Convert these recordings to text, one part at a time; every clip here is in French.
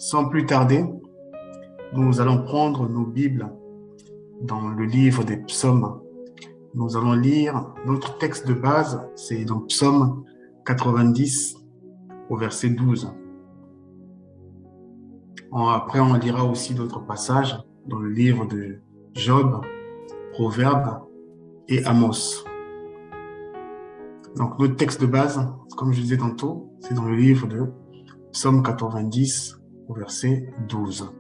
Sans plus tarder, nous allons prendre nos Bibles dans le livre des psaumes. Nous allons lire notre texte de base, c'est dans Psaume 90 au verset 12. Après, on lira aussi d'autres passages dans le livre de Job, Proverbes et Amos. Donc, notre texte de base, comme je disais tantôt, c'est dans le livre de Psaume 90 au verset 12.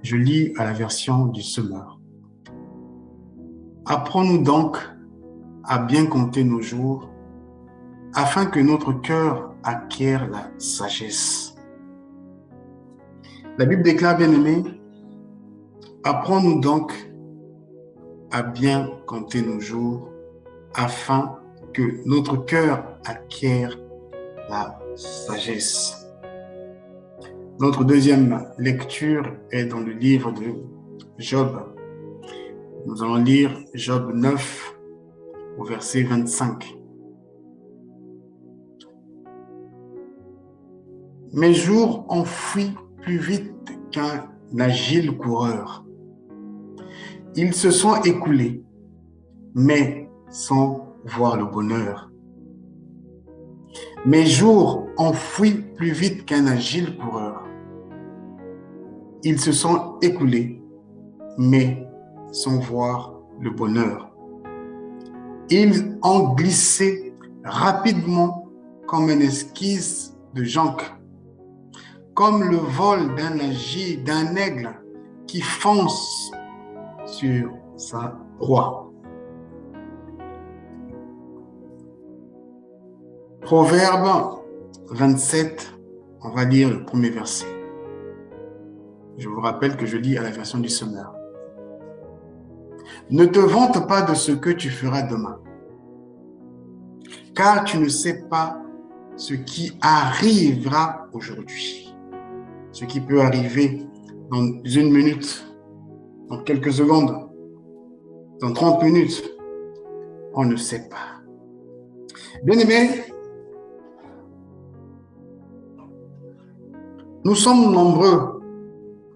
Je lis à la version du Semeur. Apprends-nous donc à bien compter nos jours, afin que notre cœur acquiert la sagesse. La Bible déclare, bien-aimé, apprends-nous donc à bien compter nos jours, afin que notre cœur acquiert la sagesse. Notre deuxième lecture est dans le livre de Job. Nous allons lire Job 9 au verset 25. Mes jours ont fui plus vite qu'un agile coureur. Ils se sont écoulés, mais sans voir le bonheur. Mes jours ont fui plus vite qu'un agile coureur. Ils se sont écoulés, mais sans voir le bonheur. Ils ont glissé rapidement comme une esquisse de jonc, comme le vol d'un aigle qui fonce sur sa proie. Proverbe 27, on va lire le premier verset. Je vous rappelle que je lis à la version du Semeur. Ne te vante pas de ce que tu feras demain, car tu ne sais pas ce qui arrivera aujourd'hui. Ce qui peut arriver dans une minute, dans quelques secondes, dans 30 minutes, on ne sait pas. Bien-aimés, nous sommes nombreux,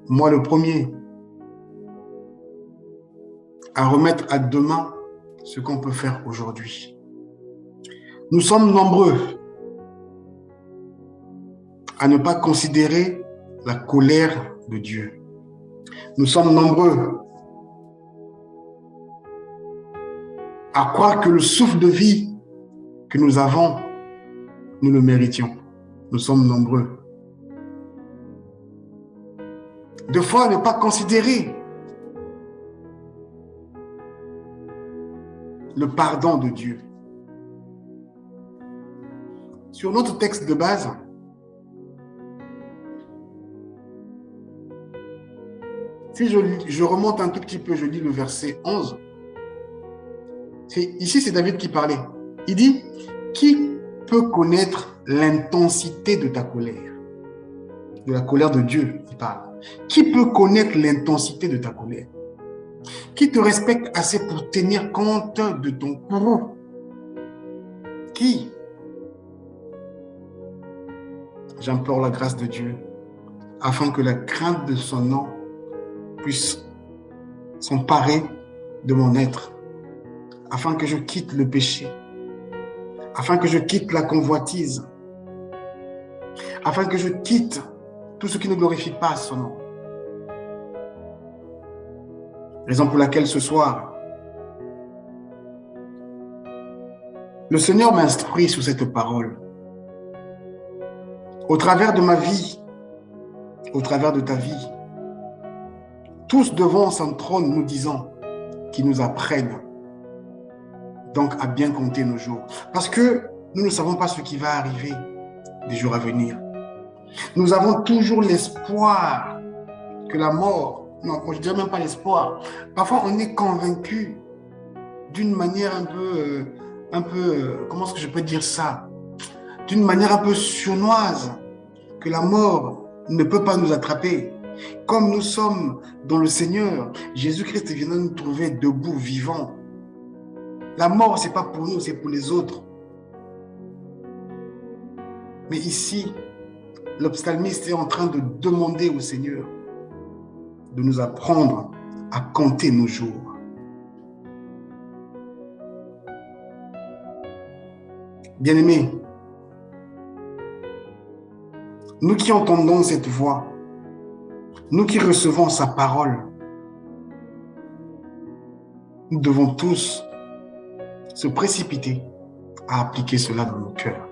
moi le premier, à remettre à demain ce qu'on peut faire aujourd'hui. Nous sommes nombreux à ne pas considérer la colère de Dieu. Nous sommes nombreux à croire que le souffle de vie que nous avons, nous le méritions. Nous sommes nombreux. Deux fois, ne pas considérer le pardon de Dieu. Sur notre texte de base, si je remonte un tout petit peu, je lis le verset 11. Ici, c'est David qui parlait. Il dit, qui peut connaître l'intensité de ta colère? De la colère de Dieu, il parle. Qui peut connaître l'intensité de ta colère? Qui te respecte assez pour tenir compte de ton courroux? Qui? J'implore la grâce de Dieu afin que la crainte de son nom puisse s'emparer de mon être, afin que je quitte le péché, afin que je quitte la convoitise, afin que je quitte tout ce qui ne glorifie pas son nom. Raison pour laquelle ce soir, le Seigneur m'instruit sur cette parole. Au travers de ma vie, au travers de ta vie, tous devant son trône nous disons qu'il nous apprenne donc à bien compter nos jours. Parce que nous ne savons pas ce qui va arriver des jours à venir. Nous avons toujours l'espoir que la mort, non, je ne dirais même pas l'espoir, parfois on est convaincu d'une manière un peu, comment est-ce que je peux dire ça? D'une manière un peu sournoise, que la mort ne peut pas nous attraper. Comme nous sommes dans le Seigneur, Jésus-Christ viendra nous trouver debout, vivants. La mort, ce n'est pas pour nous, c'est pour les autres. Mais ici, le psalmiste est en train de demander au Seigneur de nous apprendre à compter nos jours. Bien-aimés, nous qui entendons cette voix, nous qui recevons sa parole, nous devons tous se précipiter à appliquer cela dans nos cœurs.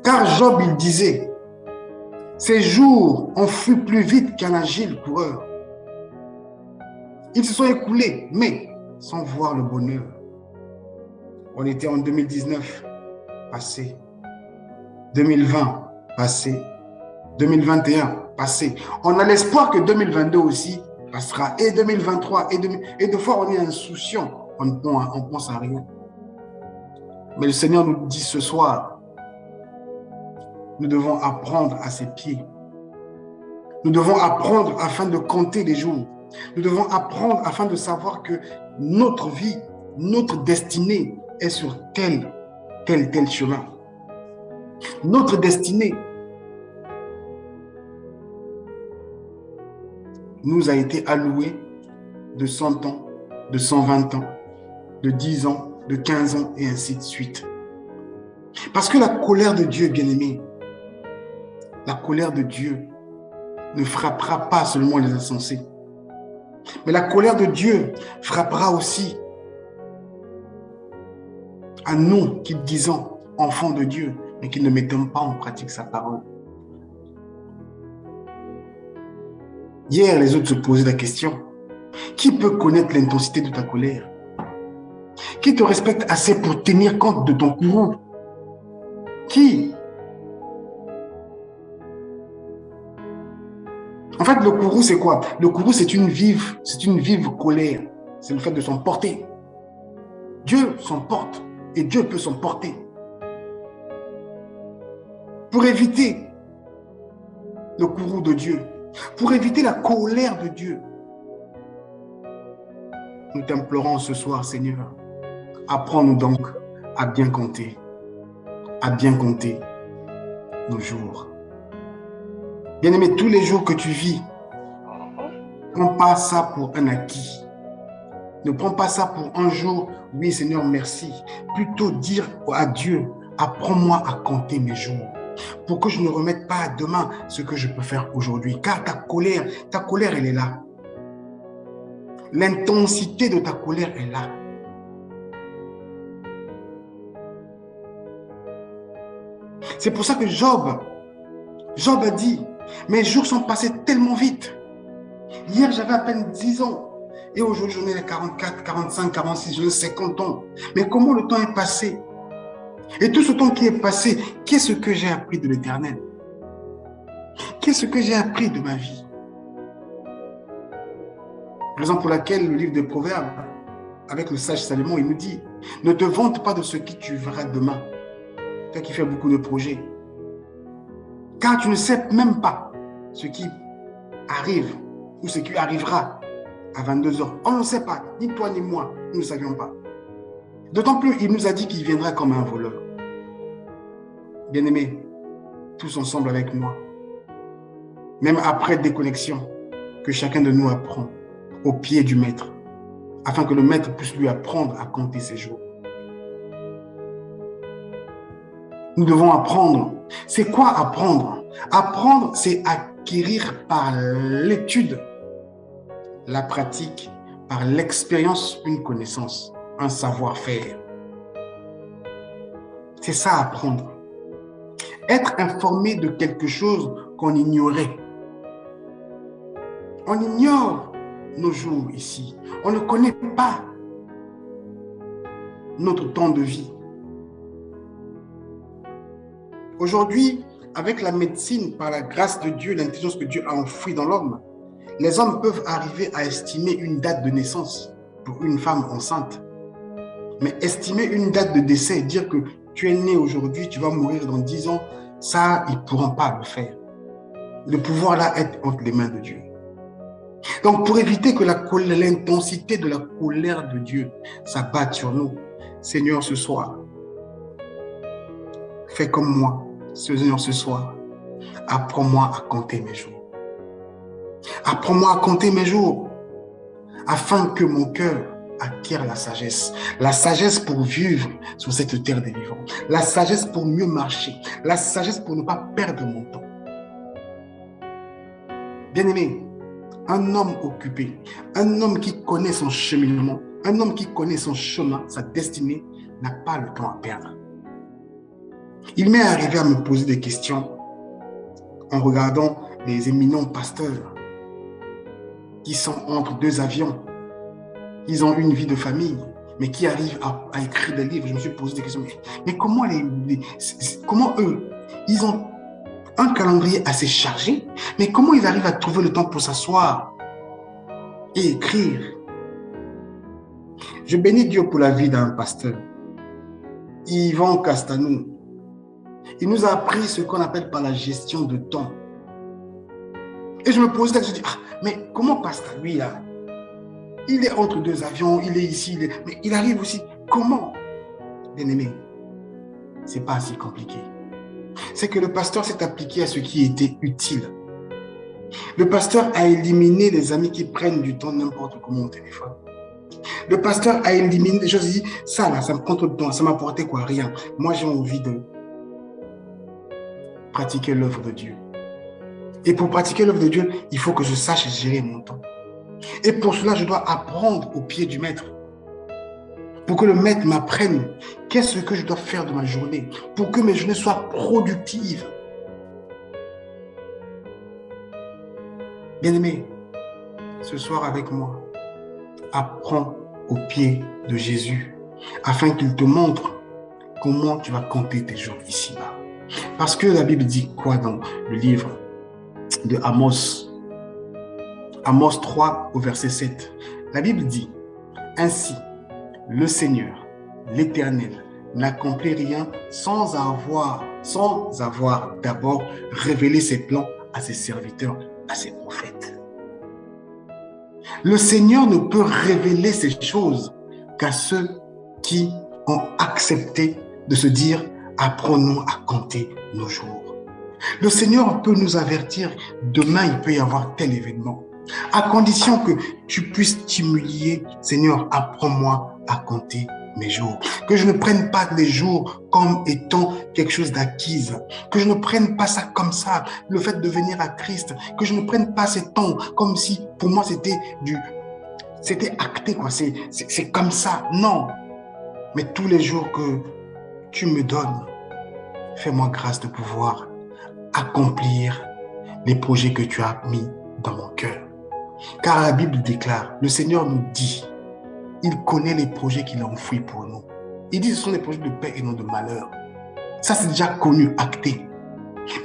Car Job, il disait, « Ces jours ont fui plus vite qu'un agile coureur. Ils se sont écoulés, mais sans voir le bonheur. » On était en 2019, passé. 2020, passé. 2021, passé. On a l'espoir que 2022 aussi passera. Et 2023, et des fois on est insouciant. On pense à rien. Mais le Seigneur nous dit ce soir, nous devons apprendre à ses pieds. Nous devons apprendre afin de compter les jours. Nous devons apprendre afin de savoir que notre vie, notre destinée est sur tel chemin. Notre destinée nous a été allouée de 100 ans, de 120 ans, de 10 ans, de 15 ans et ainsi de suite. Parce que la colère de Dieu, bien-aimé, la colère de Dieu ne frappera pas seulement les insensés, mais la colère de Dieu frappera aussi à nous qui disons enfants de Dieu, mais qui ne mettons pas en pratique sa parole. Hier, les autres se posaient la question, qui peut connaître l'intensité de ta colère? Qui te respecte assez pour tenir compte de ton courroux? Qui? En fait, le courroux, c'est quoi? Le courroux, c'est une vive colère. C'est le fait de s'emporter. Dieu s'emporte et Dieu peut s'emporter. Pour éviter le courroux de Dieu, pour éviter la colère de Dieu, nous t'implorons ce soir, Seigneur, apprends-nous donc à bien compter nos jours. Bien-aimé, tous les jours que tu vis, ne prends pas ça pour un acquis. Ne prends pas ça pour un jour, oui Seigneur, merci. Plutôt dire à Dieu, apprends-moi à compter mes jours, pour que je ne remette pas à demain ce que je peux faire aujourd'hui. Car ta colère, elle est là. L'intensité de ta colère est là. C'est pour ça que Job a dit, mes jours sont passés tellement vite. Hier, j'avais à peine 10 ans. Et aujourd'hui, j'en ai 44, 45, 46, j'en ai 50 ans. Mais comment le temps est passé? Et tout ce temps qui est passé, qu'est-ce que j'ai appris de l'Éternel? Qu'est-ce que j'ai appris de ma vie? Raison pour laquelle le livre des Proverbes, avec le sage Salomon, il nous dit, ne te vante pas de ce qui tu verras demain. Toi qui fais beaucoup de projets. Car tu ne sais même pas ce qui arrive ou ce qui arrivera à 22h. On ne sait pas, ni toi ni moi, nous ne savions pas. D'autant plus, il nous a dit qu'il viendra comme un voleur. Bien-aimés, tous ensemble avec moi, même après déconnexion, que chacun de nous apprend au pied du maître, afin que le maître puisse lui apprendre à compter ses jours. Nous devons apprendre. C'est quoi apprendre? Apprendre, c'est acquérir par l'étude, la pratique, par l'expérience, une connaissance, un savoir-faire. C'est ça apprendre. Être informé de quelque chose qu'on ignorait. On ignore nos jours ici. On ne connaît pas notre temps de vie. Aujourd'hui, avec la médecine, par la grâce de Dieu, l'intelligence que Dieu a enfouie dans l'homme, les hommes peuvent arriver à estimer une date de naissance pour une femme enceinte. Mais estimer une date de décès, dire que tu es né aujourd'hui, tu vas mourir dans 10 ans, ça, ils ne pourront pas le faire. Le pouvoir là est entre les mains de Dieu. Donc, pour éviter que l'intensité de la colère de Dieu s'abatte sur nous, Seigneur, ce soir, fais comme moi. Seigneur, ce soir, apprends-moi à compter mes jours. Apprends-moi à compter mes jours afin que mon cœur acquiert la sagesse pour vivre sur cette terre des vivants, la sagesse pour mieux marcher, la sagesse pour ne pas perdre mon temps. Bien-aimé, un homme occupé, un homme qui connaît son cheminement, un homme qui connaît son chemin, sa destinée, n'a pas le temps à perdre. Il m'est arrivé à me poser des questions en regardant les éminents pasteurs qui sont entre deux avions. Ils ont une vie de famille, mais qui arrivent à écrire des livres. Je me suis posé des questions. Mais comment comment eux, ils ont un calendrier assez chargé, mais comment ils arrivent à trouver le temps pour s'asseoir et écrire? Je bénis Dieu pour la vie d'un pasteur, Yvan Castanou. Il nous a appris ce qu'on appelle par la gestion de temps. Et je me posais la question, mais comment pasteur, lui, là, il est entre deux avions, il est ici, mais il arrive aussi. Comment? Bien-aimé, ce n'est pas assez compliqué. C'est que le pasteur s'est appliqué à ce qui était utile. Le pasteur a éliminé les amis qui prennent du temps n'importe comment au téléphone. Le pasteur a éliminé des choses, il dit, ça là, ça me prend trop de temps, ça m'apportait quoi? Rien. Moi, j'ai envie de pratiquer l'œuvre de Dieu. Et pour pratiquer l'œuvre de Dieu, il faut que je sache gérer mon temps. Et pour cela, je dois apprendre au pied du maître. Pour que le maître m'apprenne qu'est-ce que je dois faire de ma journée, pour que mes journées soient productives. Bien-aimé, ce soir avec moi, apprends au pied de Jésus, afin qu'il te montre comment tu vas compter tes jours ici-bas. Parce que la Bible dit quoi dans le livre de Amos? Amos 3 au verset 7. La Bible dit, « Ainsi, le Seigneur, l'Éternel, n'accomplit rien sans avoir d'abord révélé ses plans à ses serviteurs, à ses prophètes. » Le Seigneur ne peut révéler ces choses qu'à ceux qui ont accepté de se dire « Apprenons à compter nos jours. » Le Seigneur peut nous avertir « Demain, il peut y avoir tel événement. » À condition que tu puisses t'humilier, Seigneur, apprends-moi à compter mes jours. Que je ne prenne pas les jours comme étant quelque chose d'acquise. Que je ne prenne pas ça comme ça, le fait de venir à Christ. Que je ne prenne pas ces temps comme si pour moi c'était acté, quoi. C'est comme ça. Non. Mais tous les jours que tu me donnes, fais-moi grâce de pouvoir accomplir les projets que tu as mis dans mon cœur. Car la Bible déclare, le Seigneur nous dit, il connaît les projets qu'il a enfouis pour nous. Il dit que ce sont des projets de paix et non de malheur. Ça, c'est déjà connu, acté.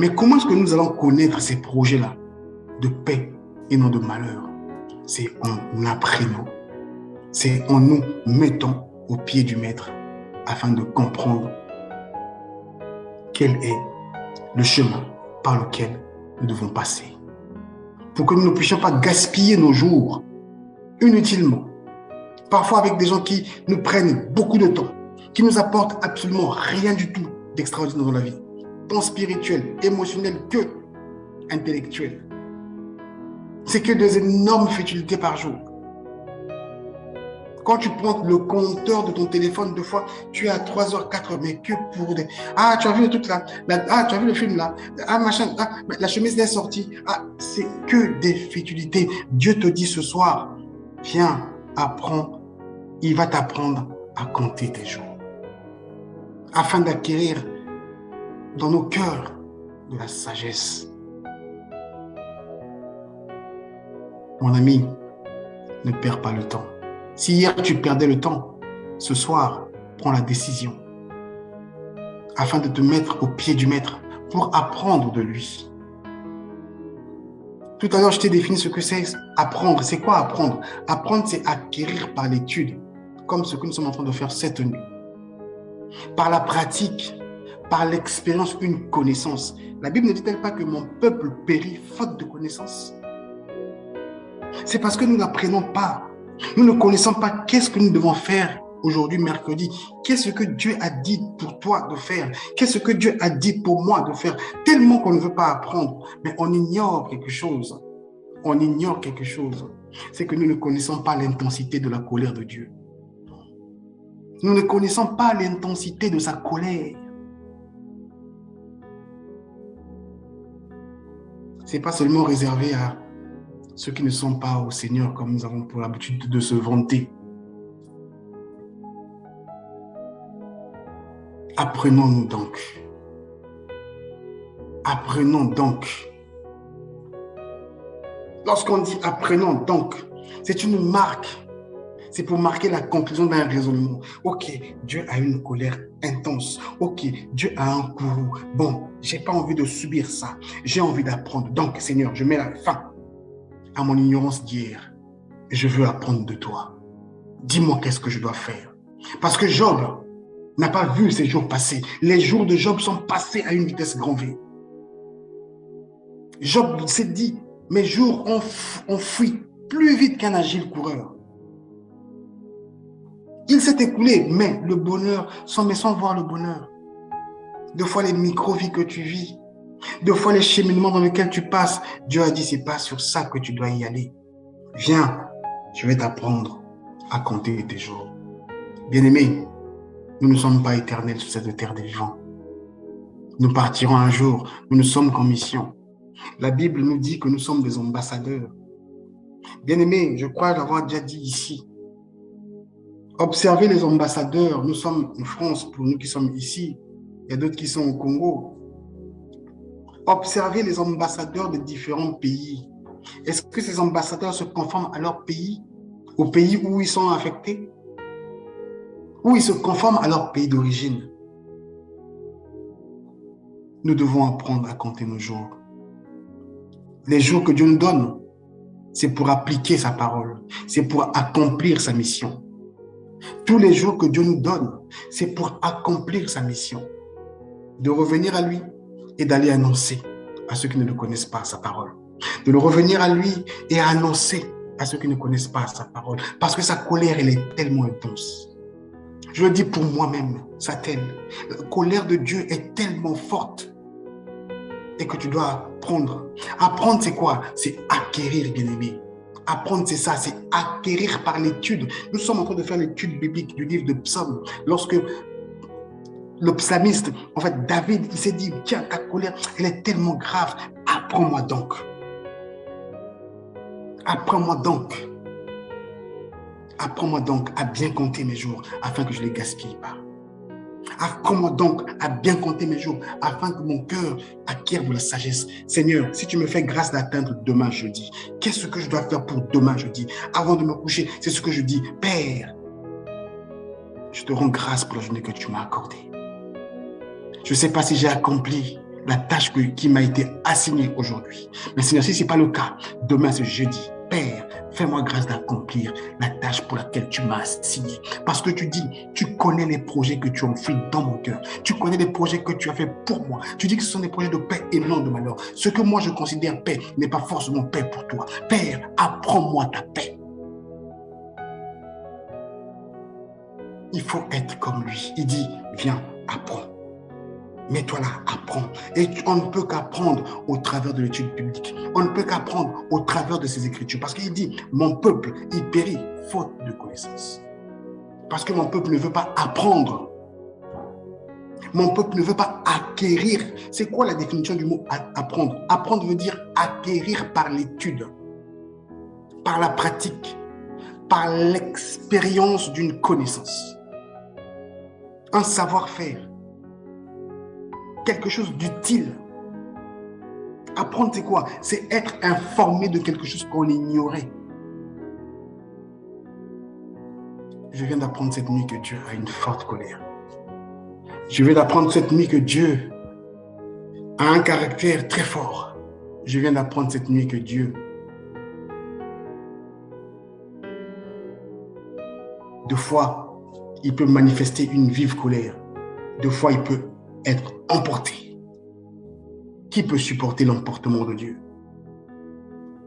Mais comment est-ce que nous allons connaître ces projets-là de paix et non de malheur? C'est en apprenant, c'est en nous mettant au pied du Maître afin de comprendre quel est le chemin par lequel nous devons passer. Pour que nous ne puissions pas gaspiller nos jours inutilement. Parfois avec des gens qui nous prennent beaucoup de temps, qui nous apportent absolument rien du tout d'extraordinaire dans la vie. Tant spirituel, émotionnel que intellectuel. C'est que des énormes futilités par jour. Quand tu prends le compteur de ton téléphone, deux fois, tu es à 3h, 4h, mais que pour des... Ah, tu as vu le truc là. Ah, tu as vu le film là. Ah, machin. Ah, la chemise est sortie. Ah, c'est que des futilités. Dieu te dit ce soir, viens, apprends. Il va t'apprendre à compter tes jours. Afin d'acquérir dans nos cœurs de la sagesse. Mon ami, ne perds pas le temps. Si hier tu perdais le temps, ce soir, prends la décision afin de te mettre au pied du Maître pour apprendre de lui. Tout à l'heure, je t'ai défini ce que c'est apprendre. C'est quoi apprendre? Apprendre, c'est acquérir par l'étude, comme ce que nous sommes en train de faire cette nuit. Par la pratique, par l'expérience, une connaissance. La Bible ne dit-elle pas que mon peuple périt faute de connaissance? C'est parce que nous n'apprenons pas. Nous ne connaissons pas qu'est-ce que nous devons faire aujourd'hui, mercredi, qu'est-ce que Dieu a dit pour toi de faire? Qu'est-ce que Dieu a dit pour moi de faire? Tellement qu'on ne veut pas apprendre, mais on ignore quelque chose. On ignore quelque chose. C'est que nous ne connaissons pas l'intensité de la colère de Dieu. Nous ne connaissons pas l'intensité de sa colère. Ce n'est pas seulement réservé à ceux qui ne sont pas au Seigneur, comme nous avons pour l'habitude de se vanter. Apprenons-nous donc. Apprenons donc. Lorsqu'on dit apprenons donc, c'est une marque. C'est pour marquer la conclusion d'un raisonnement. Ok, Dieu a une colère intense. Ok, Dieu a un courroux. Bon, je n'ai pas envie de subir ça. J'ai envie d'apprendre. Donc, Seigneur, je mets la fin à mon ignorance d'hier. Je veux apprendre de toi. Dis-moi qu'est-ce que je dois faire. Parce que Job n'a pas vu ces jours passer. Les jours de Job sont passés à une vitesse grand V. Job s'est dit, mes jours ont fui plus vite qu'un agile coureur. Il s'est écoulé, mais le bonheur, sans voir le bonheur. Deux fois les micro-vies que tu vis, deux fois les cheminements dans lesquels tu passes, Dieu a dit, c'est pas sur ça que tu dois y aller. Viens, je vais t'apprendre à compter tes jours. Bien-aimés, nous ne sommes pas éternels sur cette terre des vivants. Nous partirons un jour, nous ne sommes qu'en mission. La Bible nous dit que nous sommes des ambassadeurs. Bien-aimés, je crois l'avoir déjà dit ici. Observez les ambassadeurs. Nous sommes en France, pour nous qui sommes ici. Il y a d'autres qui sont au Congo. Observez les ambassadeurs de différents pays. Est-ce que ces ambassadeurs se conforment à leur pays, au pays où ils sont affectés? Ou ils se conforment à leur pays d'origine? Nous devons apprendre à compter nos jours. Les jours que Dieu nous donne, c'est pour appliquer sa parole. C'est pour accomplir sa mission. Tous les jours que Dieu nous donne, c'est pour accomplir sa mission. De revenir à lui et d'aller annoncer à ceux qui ne le connaissent pas sa parole. De le revenir à lui et à annoncer à ceux qui ne connaissent pas sa parole. Parce que sa colère, elle est tellement intense. Je le dis pour moi-même, Satel. La colère de Dieu est tellement forte et que tu dois apprendre. Apprendre, c'est quoi? C'est acquérir, bien-aimé. Apprendre, c'est ça, c'est acquérir par l'étude. Nous sommes en train de faire l'étude biblique du livre de Psaume. Lorsque le psalmiste, en fait, David, il s'est dit, tiens, ta colère, elle est tellement grave. Apprends-moi donc. Apprends-moi donc. Apprends-moi donc à bien compter mes jours afin que je ne les gaspille pas. Apprends-moi donc à bien compter mes jours afin que mon cœur acquiert de la sagesse. Seigneur, si tu me fais grâce d'atteindre demain jeudi, qu'est-ce que je dois faire pour demain jeudi? Avant de me coucher, c'est ce que je dis. Père, je te rends grâce pour la journée que tu m'as accordée. Je ne sais pas si j'ai accompli la tâche qui m'a été assignée aujourd'hui. Mais Seigneur, si ce n'est pas le cas, demain c'est jeudi. Père, fais-moi grâce d'accomplir la tâche pour laquelle tu m'as assigné. Parce que tu dis, tu connais les projets que tu as enfouis dans mon cœur. Tu connais les projets que tu as fait pour moi. Tu dis que ce sont des projets de paix et non de malheur. Ce que moi je considère paix n'est pas forcément paix pour toi. Père, apprends-moi ta paix. Il faut être comme lui. Il dit, viens, apprends. Mets-toi là, apprends. Et on ne peut qu'apprendre au travers de l'étude biblique. On ne peut qu'apprendre au travers de ces écritures. Parce qu'il dit, mon peuple, il périt faute de connaissance. Parce que mon peuple ne veut pas apprendre. Mon peuple ne veut pas acquérir. C'est quoi la définition du mot apprendre? Apprendre veut dire acquérir par l'étude, par la pratique, par l'expérience d'une connaissance. Un savoir-faire. Quelque chose d'utile. Apprendre, c'est quoi? C'est être informé de quelque chose qu'on ignorait. Je viens d'apprendre cette nuit que Dieu a une forte colère. Je viens d'apprendre cette nuit que Dieu a un caractère très fort. Je viens d'apprendre cette nuit que Dieu, deux fois, il peut manifester une vive colère. Deux fois, il peut être emporté. Qui peut supporter l'emportement de Dieu?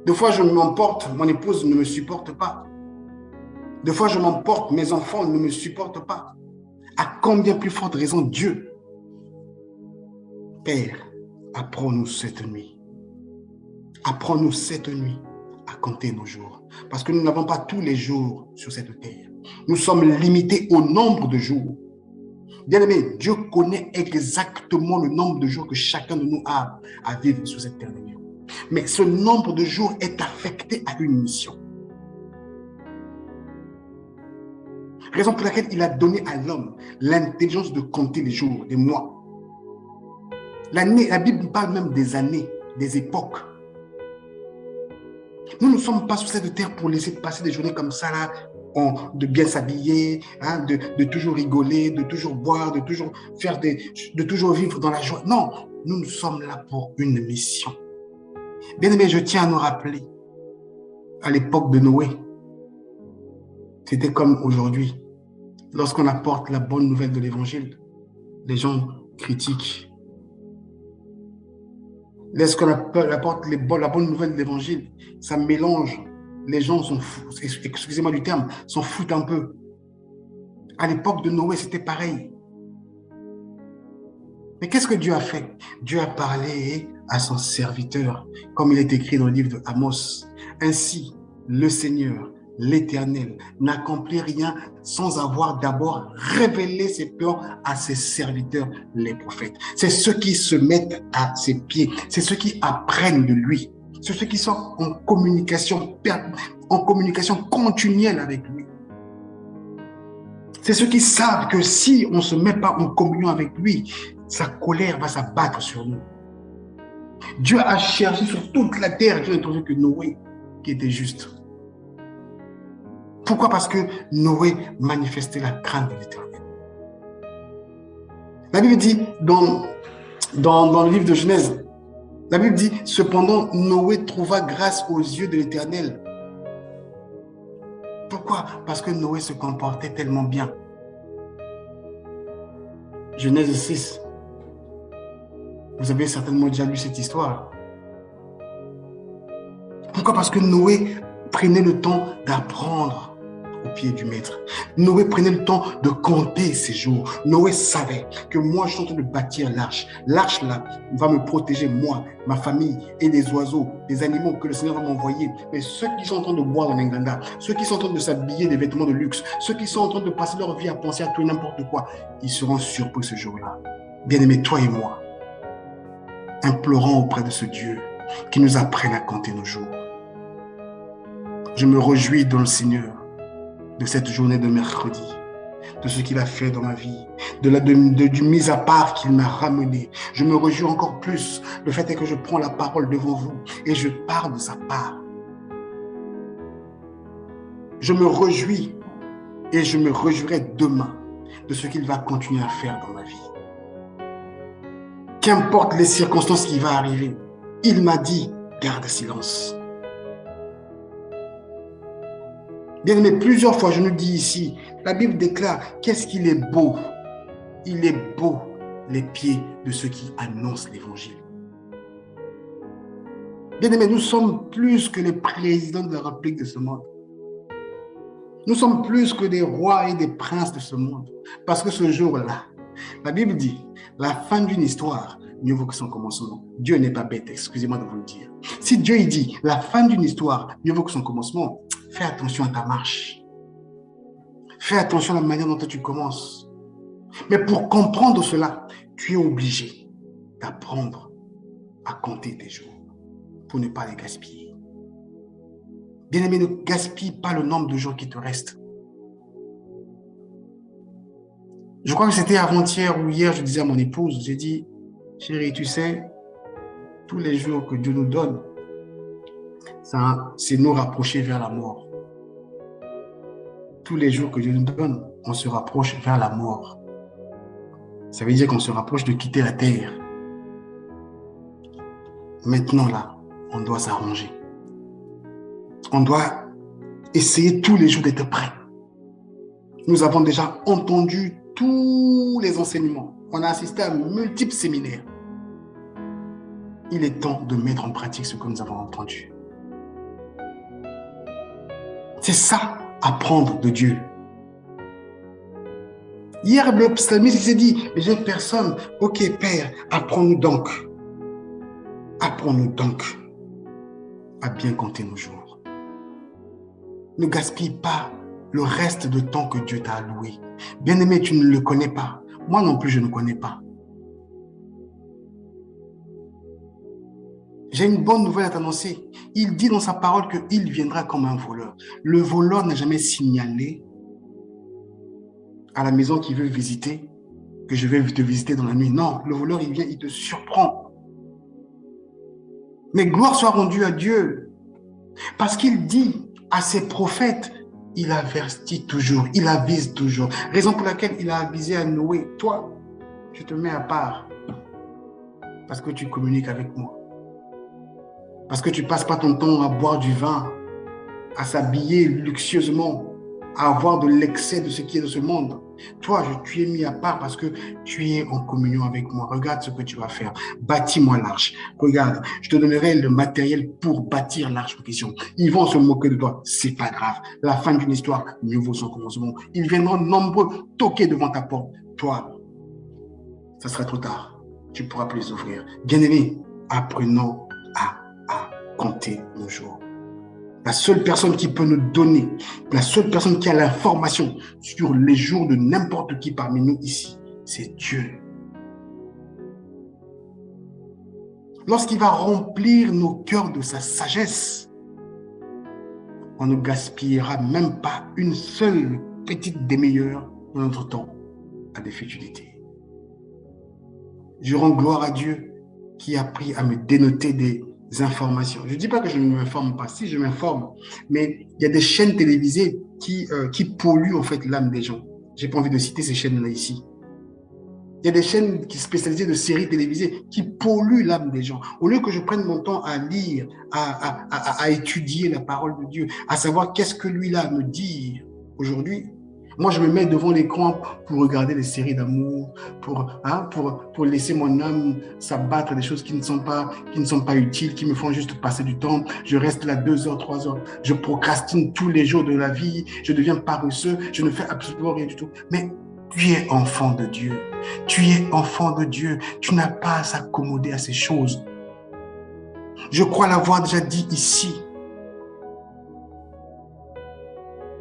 Deux fois, je m'emporte, mon épouse ne me supporte pas. Des fois, je m'emporte, mes enfants ne me supportent pas. À combien plus forte raison Dieu? Père, apprends-nous cette nuit. Apprends-nous cette nuit à compter nos jours. Parce que nous n'avons pas tous les jours sur cette terre. Nous sommes limités au nombre de jours. Bien-aimé, Dieu connaît exactement le nombre de jours que chacun de nous a à vivre sur cette terre. Mais ce nombre de jours est affecté à une mission. Raison pour laquelle il a donné à l'homme l'intelligence de compter les jours, les mois. La Bible parle même des années, des époques. Nous ne sommes pas sur cette terre pour laisser passer des journées comme ça, là, de bien s'habiller, hein, de toujours rigoler, de toujours boire, de toujours de toujours vivre dans la joie. Non, nous sommes là pour une mission. Bien aimé, je tiens à nous rappeler, à l'époque de Noé, c'était comme aujourd'hui. Lorsqu'on apporte la bonne nouvelle de l'évangile, les gens critiquent. Lorsqu'on apporte la bonne nouvelle de l'évangile, ça mélange. Les gens sont fous, excusez-moi du terme, s'en foutent un peu. À l'époque de Noé, c'était pareil. Mais qu'est-ce que Dieu a fait? Dieu a parlé à son serviteur, comme il est écrit dans le livre de Amos. Ainsi, le Seigneur, l'Éternel, n'accomplit rien sans avoir d'abord révélé ses plans à ses serviteurs, les prophètes. C'est ceux qui se mettent à ses pieds, c'est ceux qui apprennent de lui, c'est ceux qui sont en communication continuelle avec lui. C'est ceux qui savent que si on ne se met pas en communion avec lui, sa colère va s'abattre sur nous. Dieu a cherché sur toute la terre, Dieu n'a trouvé que Noé qui était juste. Pourquoi? Parce que Noé manifestait la crainte de l'Éternel. La Bible dit, dans le livre de Genèse, la Bible dit, cependant, Noé trouva grâce aux yeux de l'Éternel. Pourquoi? Parce que Noé se comportait tellement bien. Genèse 6. Vous avez certainement déjà lu cette histoire. Pourquoi? Parce que Noé prenait le temps d'apprendre au pied du maître. Noé prenait le temps de compter ses jours. Noé savait que moi, je suis en train de bâtir l'arche. L'arche, là, va me protéger, moi, ma famille et les oiseaux, les animaux que le Seigneur va m'envoyer. Mais ceux qui sont en train de boire dans l'Inganda, ceux qui sont en train de s'habiller des vêtements de luxe, ceux qui sont en train de passer leur vie à penser à tout et n'importe quoi, ils seront surpris ce jour-là. Bien-aimés, toi et moi, implorons auprès de ce Dieu qui nous apprenne à compter nos jours. Je me réjouis dans le Seigneur de cette journée de mercredi, de ce qu'il a fait dans ma vie, du mis à part qu'il m'a ramené. Je me réjouis encore plus. Le fait est que je prends la parole devant vous et je parle de sa part. Je me réjouis et je me réjouirai demain de ce qu'il va continuer à faire dans ma vie. Qu'importe les circonstances qui vont arriver, il m'a dit, garde silence. Bien aimé, plusieurs fois je nous dis ici, la Bible déclare qu'est-ce qu'il est beau. Il est beau les pieds de ceux qui annoncent l'évangile. Bien aimé, nous sommes plus que les présidents de la République de ce monde. Nous sommes plus que des rois et des princes de ce monde. Parce que ce jour-là, la Bible dit, la fin d'une histoire, mieux vaut que son commencement. Dieu n'est pas bête, excusez-moi de vous le dire. Si Dieu il dit, la fin d'une histoire, mieux vaut que son commencement, fais attention à ta marche. Fais attention à la manière dont tu commences. Mais pour comprendre cela, tu es obligé d'apprendre à compter tes jours pour ne pas les gaspiller. Bien-aimé, ne gaspille pas le nombre de jours qui te restent. Je crois que c'était avant-hier ou hier, je disais à mon épouse, j'ai dit, chérie, tu sais, tous les jours que Dieu nous donne, c'est nous rapprocher vers la mort. Tous les jours que Dieu nous donne, on se rapproche vers la mort. Ça veut dire qu'on se rapproche de quitter la terre. Maintenant, là, on doit s'arranger. On doit essayer tous les jours d'être prêt. Nous avons déjà entendu tous les enseignements. On a assisté à multiples séminaires. Il est temps de mettre en pratique ce que nous avons entendu. C'est ça, apprendre de Dieu. Hier, le psalmiste s'est dit, mais j'ai personne. Ok, Père, apprends-nous donc. Apprends-nous donc à bien compter nos jours. Ne gaspille pas le reste de temps que Dieu t'a alloué. Bien-aimé, tu ne le connais pas. Moi non plus, je ne connais pas. J'ai une bonne nouvelle à t'annoncer. Il dit dans sa parole qu'il viendra comme un voleur. Le voleur n'a jamais signalé à la maison qu'il veut visiter que je vais te visiter dans la nuit. Non, le voleur, il vient, il te surprend. Mais gloire soit rendue à Dieu. Parce qu'il dit à ses prophètes, il avertit toujours, il avise toujours. Raison pour laquelle il a avisé à Noé, toi, je te mets à part parce que tu communiques avec moi. Parce que tu passes pas ton temps à boire du vin, à s'habiller luxueusement, à avoir de l'excès de ce qui est de ce monde. Toi, tu es mis à part parce que tu es en communion avec moi. Regarde ce que tu vas faire. Bâtis-moi l'arche. Regarde, je te donnerai le matériel pour bâtir l'arche en question. Ils vont se moquer de toi. C'est pas grave. La fin d'une histoire, mieux vaut son commencement. Ils viendront nombreux toquer devant ta porte. Toi, ça sera trop tard. Tu ne pourras plus les ouvrir. Bien-aimés, apprenons à compter nos jours. La seule personne qui peut nous donner, la seule personne qui a l'information sur les jours de n'importe qui parmi nous ici, c'est Dieu. Lorsqu'il va remplir nos cœurs de sa sagesse, on ne gaspillera même pas une seule petite demi-heure de notre temps à des futilités. Je rends gloire à Dieu qui a appris à me dénoter des informations. Je ne dis pas que je ne m'informe pas, si je m'informe, mais il y a des chaînes télévisées qui polluent en fait l'âme des gens. Je n'ai pas envie de citer ces chaînes-là ici. Il y a des chaînes qui sont spécialisées de séries télévisées qui polluent l'âme des gens. Au lieu que je prenne mon temps à lire, à étudier la parole de Dieu, à savoir qu'est-ce que lui là me dit aujourd'hui, moi, je me mets devant l'écran pour regarder des séries d'amour, pour laisser mon âme s'abattre des choses qui ne sont pas utiles, qui me font juste passer du temps. Je reste là 2 heures, 3 heures. Je procrastine tous les jours de la vie. Je deviens paresseux. Je ne fais absolument rien du tout. Mais tu es enfant de Dieu. Tu es enfant de Dieu. Tu n'as pas à s'accommoder à ces choses. Je crois l'avoir déjà dit ici.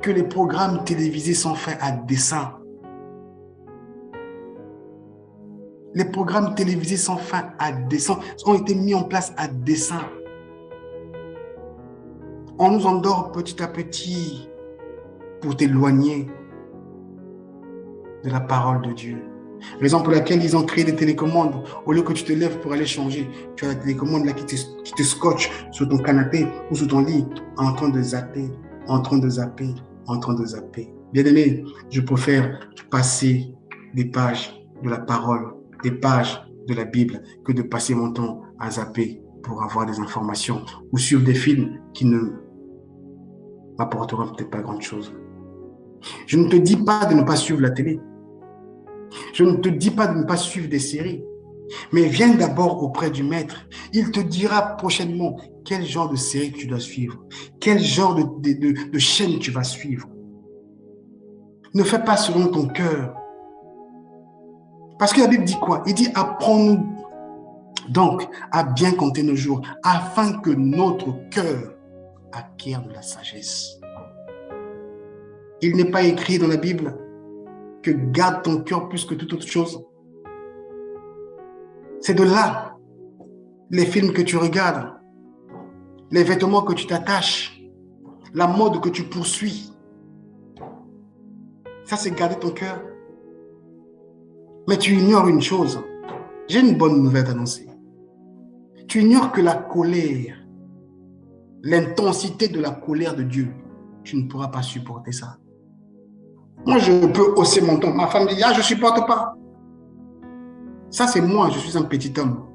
Que les programmes télévisés sont faits à dessein. Les programmes télévisés sont faits à dessein, ont été mis en place à dessein. On nous endort petit à petit pour t'éloigner de la parole de Dieu. Raison pour laquelle ils ont créé des télécommandes. Au lieu que tu te lèves pour aller changer, tu as la télécommande là qui te scotche sur ton canapé ou sur ton lit en train de zapper, en train de zapper. Bien-aimé, je préfère passer des pages de la parole, des pages de la Bible, que de passer mon temps à zapper pour avoir des informations ou suivre des films qui ne m'apporteront peut-être pas grand-chose. Je ne te dis pas de ne pas suivre la télé. Je ne te dis pas de ne pas suivre des séries. Mais viens d'abord auprès du maître. Il te dira prochainement quel genre de série tu dois suivre, quel genre de chaîne tu vas suivre. Ne fais pas selon ton cœur. Parce que la Bible dit quoi? Il dit apprends-nous donc à bien compter nos jours afin que notre cœur acquiert de la sagesse. Il n'est pas écrit dans la Bible que garde ton cœur plus que toute autre chose. C'est de là, les films que tu regardes, les vêtements que tu t'attaches, la mode que tu poursuis. Ça, c'est garder ton cœur. Mais tu ignores une chose. J'ai une bonne nouvelle à t'annoncer. Tu ignores que la colère, l'intensité de la colère de Dieu, tu ne pourras pas supporter ça. Moi, je peux hausser mon ton. Ma femme dit, je ne supporte pas. Ça, c'est moi, je suis un petit homme.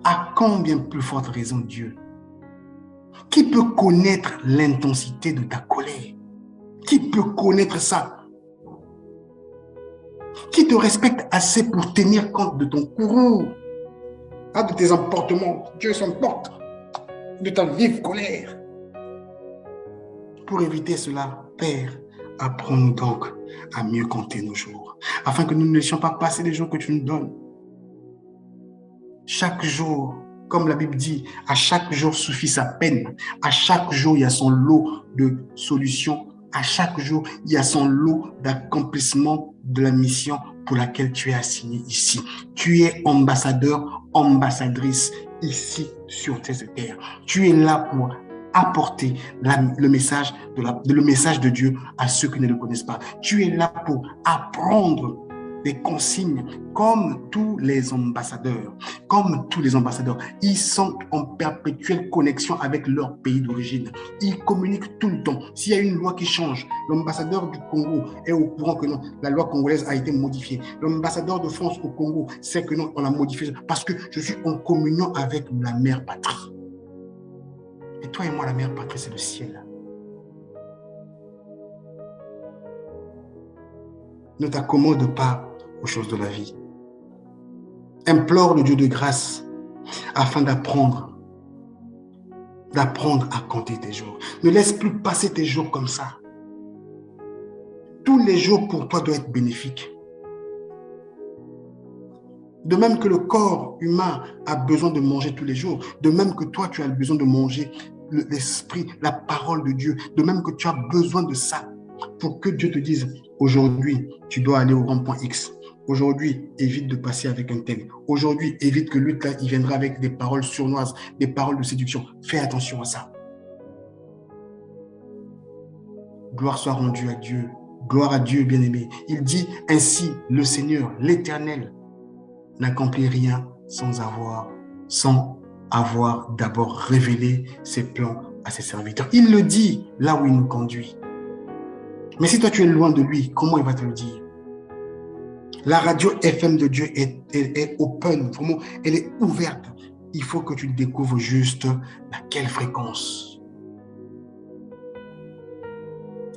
À combien plus forte raison Dieu? Qui peut connaître l'intensité de ta colère? Qui peut connaître ça? Qui te respecte assez pour tenir compte de ton courroux, de tes emportements? Dieu s'emporte de ta vive colère. Pour éviter cela, Père, apprends-nous donc à mieux compter nos jours, afin que nous ne laissions pas passer les jours que tu nous donnes. Chaque jour, comme la Bible dit, à chaque jour suffit sa peine. À chaque jour, il y a son lot de solutions. À chaque jour, il y a son lot d'accomplissement de la mission pour laquelle tu es assigné ici. Tu es ambassadeur, ambassadrice ici sur cette terre. Tu es là pour apporter le message de Dieu à ceux qui ne le connaissent pas. Tu es là pour apprendre des consignes comme tous les ambassadeurs. Comme tous les ambassadeurs, ils sont en perpétuelle connexion avec leur pays d'origine. Ils communiquent tout le temps. S'il y a une loi qui change, l'ambassadeur du Congo est au courant que non, la loi congolaise a été modifiée. L'ambassadeur de France au Congo sait que non, on l'a modifiée parce que je suis en communion avec la mère patrie. Et toi et moi, la mère patrie, c'est le ciel. Ne t'accommode pas aux choses de la vie. Implore le Dieu de grâce afin d'apprendre à compter tes jours. Ne laisse plus passer tes jours comme ça. Tous les jours pour toi doivent être bénéfiques. De même que le corps humain a besoin de manger tous les jours, de même que toi tu as besoin de manger l'esprit, la parole de Dieu, de même que tu as besoin de ça pour que Dieu te dise aujourd'hui tu dois aller au rond-point X. Aujourd'hui, évite de passer avec un tel. Aujourd'hui, évite que lui, il viendra avec des paroles sournoises, des paroles de séduction. Fais attention à ça. Gloire soit rendue à Dieu. Gloire à Dieu, bien-aimé. Il dit ainsi, le Seigneur, l'Éternel, n'accomplit rien sans avoir d'abord révélé ses plans à ses serviteurs. Il le dit là où il nous conduit. Mais si toi, tu es loin de lui, comment il va te le dire? La radio FM de Dieu est open, vraiment, elle est ouverte. Il faut que tu découvres juste laquelle fréquence.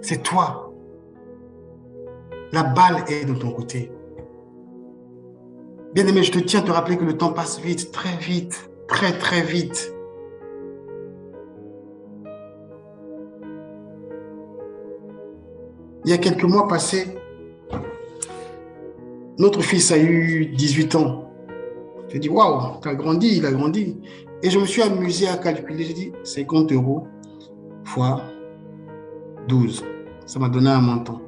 C'est toi. La balle est de ton côté. Bien-aimé, je te tiens à te rappeler que le temps passe vite, très vite, très très vite. Il y a quelques mois passés, notre fils a eu 18 ans. J'ai dit, waouh, tu as grandi, il a grandi. Et je me suis amusé à calculer. J'ai dit, 50 € fois 12. Ça m'a donné un montant.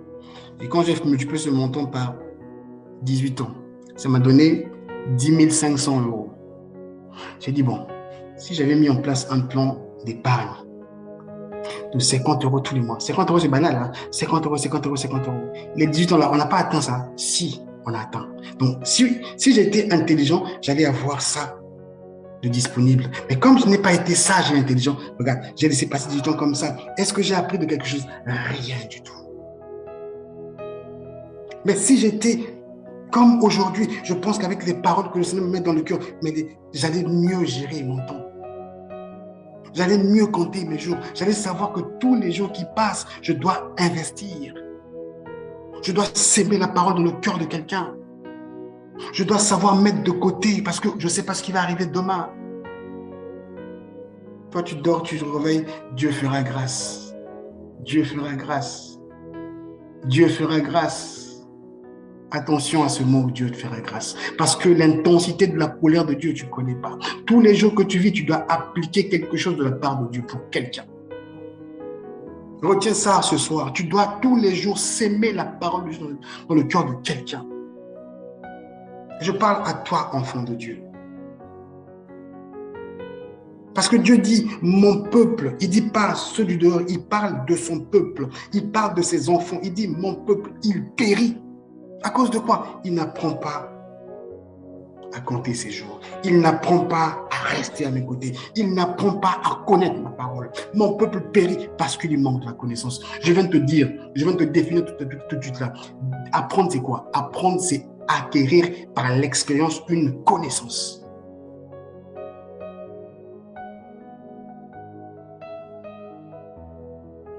Et quand j'ai multiplié ce montant par 18 ans, ça m'a donné 10 500 €. J'ai dit, bon, si j'avais mis en place un plan d'épargne de 50 € tous les mois. 50 € c'est banal, hein? 50 €, 50 €, 50 €. Les 18 ans là, on n'a pas atteint ça. Si, on a atteint. Donc, si j'étais intelligent, j'allais avoir ça de disponible. Mais comme je n'ai pas été sage et intelligent, regarde, j'ai laissé passer 18 ans comme ça. Est-ce que j'ai appris de quelque chose? Rien du tout. Mais si j'étais comme aujourd'hui, je pense qu'avec les paroles que le Seigneur me met dans le cœur, j'allais mieux gérer mon temps. J'allais mieux compter mes jours. J'allais savoir que tous les jours qui passent, je dois investir. Je dois s'aimer la parole dans le cœur de quelqu'un. Je dois savoir mettre de côté parce que je ne sais pas ce qui va arriver demain. Toi, tu dors, tu te réveilles, Dieu fera grâce. Dieu fera grâce. Dieu fera grâce. Attention à ce mot, Dieu te fera grâce. Parce que l'intensité de la colère de Dieu, tu ne connais pas. Tous les jours que tu vis, tu dois appliquer quelque chose de la part de Dieu pour quelqu'un. Retiens ça ce soir. Tu dois tous les jours s'aimer la parole de Dieu dans le cœur de quelqu'un. Je parle à toi, enfant de Dieu. Parce que Dieu dit, mon peuple, il ne dit pas ceux du dehors, il parle de son peuple, il parle de ses enfants, il dit, mon peuple, il périt. À cause de quoi? Il n'apprend pas à compter ses jours. Il n'apprend pas à rester à mes côtés. Il n'apprend pas à connaître ma parole. Mon peuple périt parce qu'il lui manque de la connaissance. Je viens de te dire, je viens de te définir tout de suite là. Apprendre, c'est quoi? Apprendre, c'est acquérir par l'expérience une connaissance.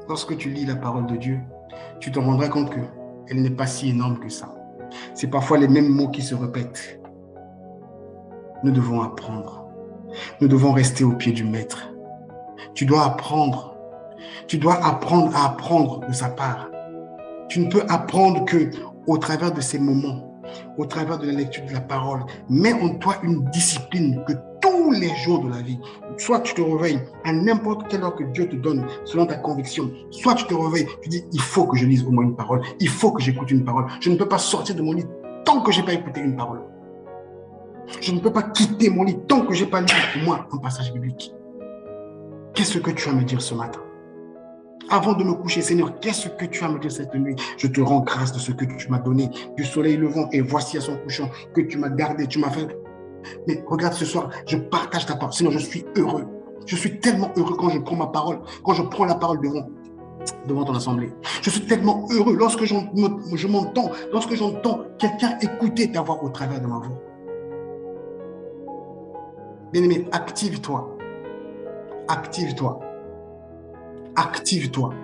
Lorsque tu lis la parole de Dieu, tu te rendras compte qu'elle n'est pas si énorme que ça. C'est parfois les mêmes mots qui se répètent. Nous devons apprendre. Nous devons rester au pied du maître. Tu dois apprendre. Tu dois apprendre à apprendre de sa part. Tu ne peux apprendre qu'au travers de ces moments, au travers de la lecture de la parole. Mets en toi une discipline que tous les jours de la vie, soit tu te réveilles à n'importe quelle heure que Dieu te donne, selon ta conviction, soit tu te réveilles, tu dis, il faut que je lise au moins une parole, il faut que j'écoute une parole. Je ne peux pas sortir de mon lit tant que je n'ai pas écouté une parole. Je ne peux pas quitter mon lit tant que je n'ai pas lu, moi, un passage biblique. Qu'est-ce que tu as à me dire ce matin? Avant de me coucher, Seigneur, qu'est-ce que tu as à me dire cette nuit? Je te rends grâce de ce que tu m'as donné, du soleil levant et voici à son couchant, que tu m'as gardé, tu m'as fait. Mais regarde ce soir, je partage ta parole. Seigneur, je suis heureux. Je suis tellement heureux quand je prends ma parole, quand je prends la parole devant ton assemblée. Je suis tellement heureux lorsque je m'entends, lorsque j'entends quelqu'un écouter ta voix au travers de ma voix. Bien-aimé, active-toi. Active-toi. Active-toi.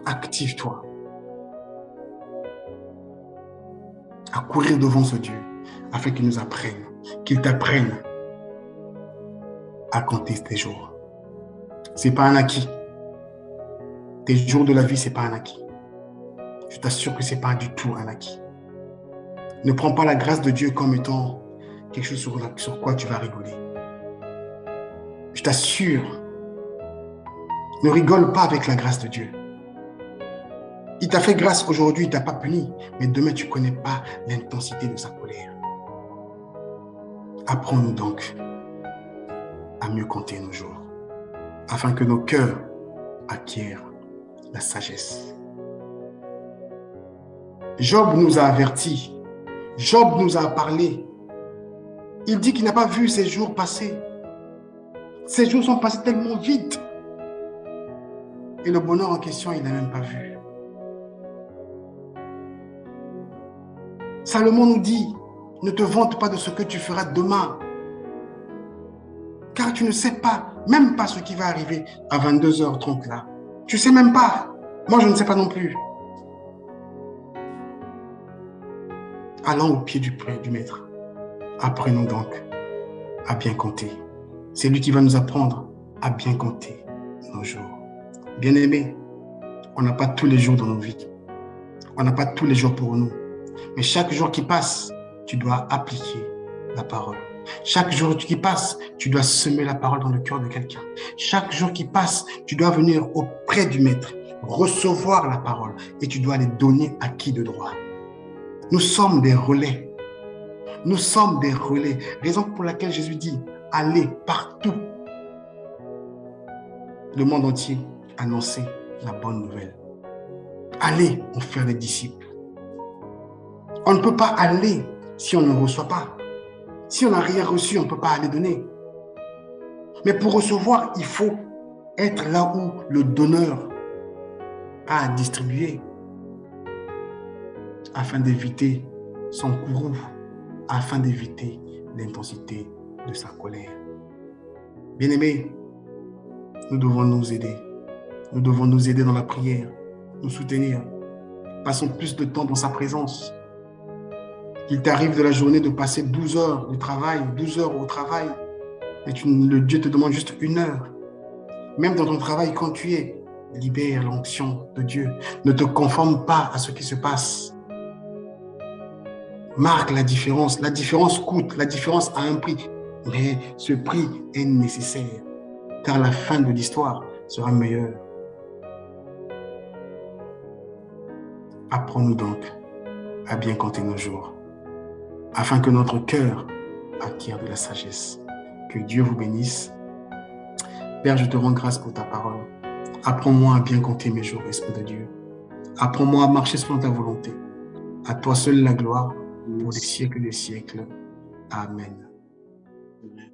Active-toi. À courir devant ce Dieu afin qu'il nous apprenne, qu'il t'apprenne à compter tes jours. Ce n'est pas un acquis. Tes jours de la vie, ce n'est pas un acquis. Je t'assure que ce n'est pas du tout un acquis. Ne prends pas la grâce de Dieu comme étant quelque chose sur quoi tu vas rigoler. Je t'assure, ne rigole pas avec la grâce de Dieu. Il t'a fait grâce aujourd'hui, il ne t'a pas puni, mais demain tu ne connais pas l'intensité de sa colère. Apprends-nous donc à mieux compter nos jours, afin que nos cœurs acquièrent la sagesse. Job nous a avertis, Job nous a parlé. Il dit qu'il n'a pas vu ses jours passer. Ces jours sont passés tellement vite. Et le bonheur en question, il n'a même pas vu. Salomon nous dit, ne te vante pas de ce que tu feras demain. Car tu ne sais pas, même pas ce qui va arriver à 22h30 là. Tu ne sais même pas. Moi, je ne sais pas non plus. Allons au pied du maître. Apprenons donc à bien compter. C'est lui qui va nous apprendre à bien compter nos jours. Bien-aimés, on n'a pas tous les jours dans nos vies. On n'a pas tous les jours pour nous. Mais chaque jour qui passe, tu dois appliquer la parole. Chaque jour qui passe, tu dois semer la parole dans le cœur de quelqu'un. Chaque jour qui passe, tu dois venir auprès du maître, recevoir la parole et tu dois les donner à qui de droit. Nous sommes des relais. Nous sommes des relais. Raison pour laquelle Jésus dit, allez partout. Le monde entier, annoncer la bonne nouvelle. Allez en faire des disciples. On ne peut pas aller si on ne reçoit pas. Si on n'a rien reçu, on ne peut pas aller donner. Mais pour recevoir, il faut être là où le donneur a à distribuer afin d'éviter son courroux, afin d'éviter l'intensité de sa colère. Bien-aimés, nous devons nous aider. Nous devons nous aider dans la prière, nous soutenir. Passons plus de temps dans sa présence. Qu'il t'arrive de la journée de passer 12 heures de travail, 12 heures au travail, et le Dieu te demande juste 1 heure. Même dans ton travail, quand tu es, libère l'onction de Dieu. Ne te conforme pas à ce qui se passe. Marque la différence. La différence coûte, la différence a un prix. Mais ce prix est nécessaire, car la fin de l'histoire sera meilleure. Apprends-nous donc à bien compter nos jours, afin que notre cœur acquiert de la sagesse. Que Dieu vous bénisse. Père, je te rends grâce pour ta parole. Apprends-moi à bien compter mes jours, Esprit de Dieu. Apprends-moi à marcher selon ta volonté. À toi seul la gloire pour les siècles des siècles. Amen. Amen.